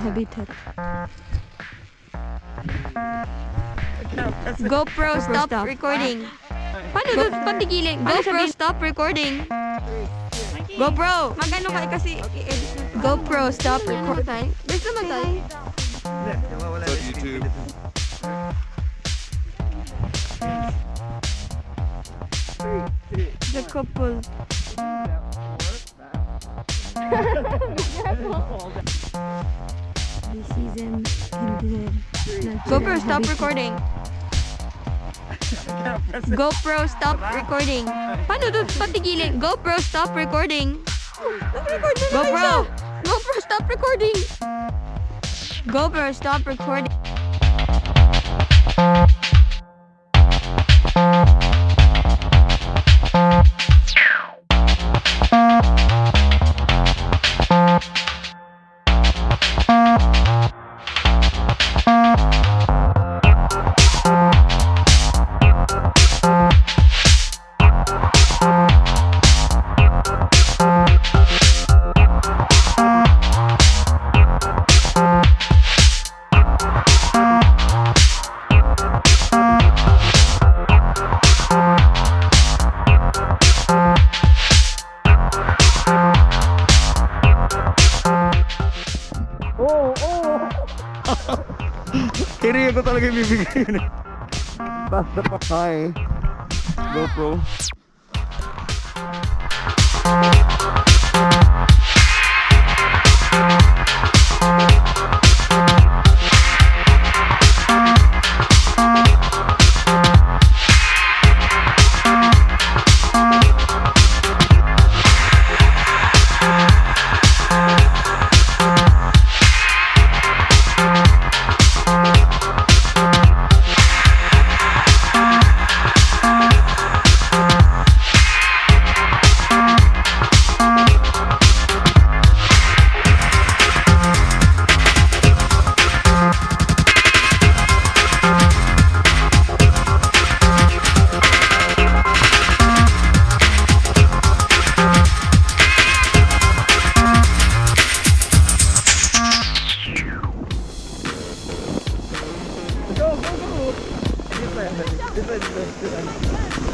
habitat. GoPro, stop recording. Paano doon? Patigilin. GoPro, stop recording. GoPro! Magano ka kasi i-edit mo. GoPro, stop recording. Gusto mo tayo? So YouTube. The couple. This season ended. GoPro, stop recording. GoPro, stop recording. Paano doon? Patigilin. GoPro, stop recording. GoPro! GoPro, stop recording. GoPro, stop recording. Kiri ko talaga ibibigay yun eh. Basta pa. Hi. GoPro.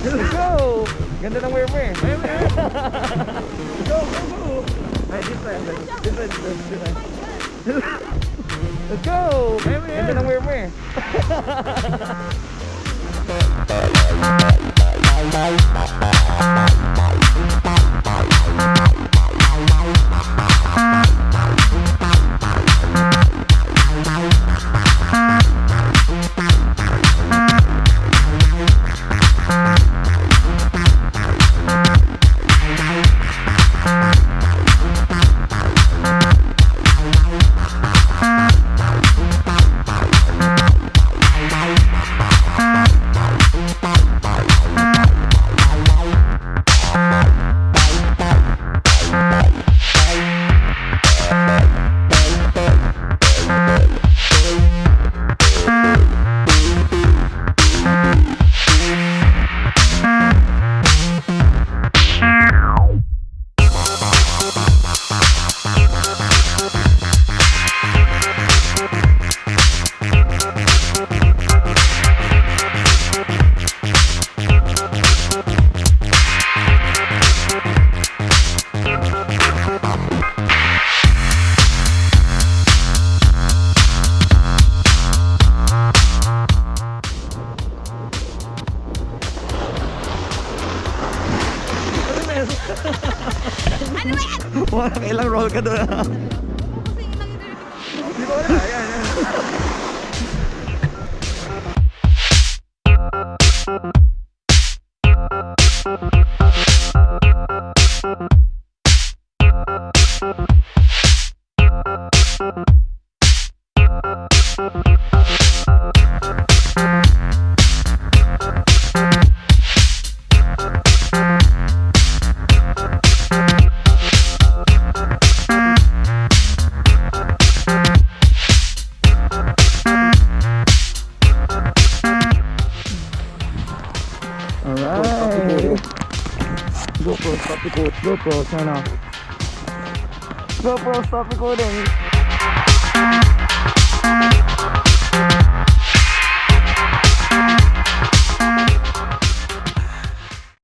Let's go! Ganda ng wear mo eh. Go, go, go! Ay, this way. Let's go! Ganda ng wear mo eh. Ano ba yan? Wala, ilang roll ka doon. Di ba wala? Ayan, ayan. Alright. GoPro, stop recording. GoPro, turn off. GoPro, stop recording.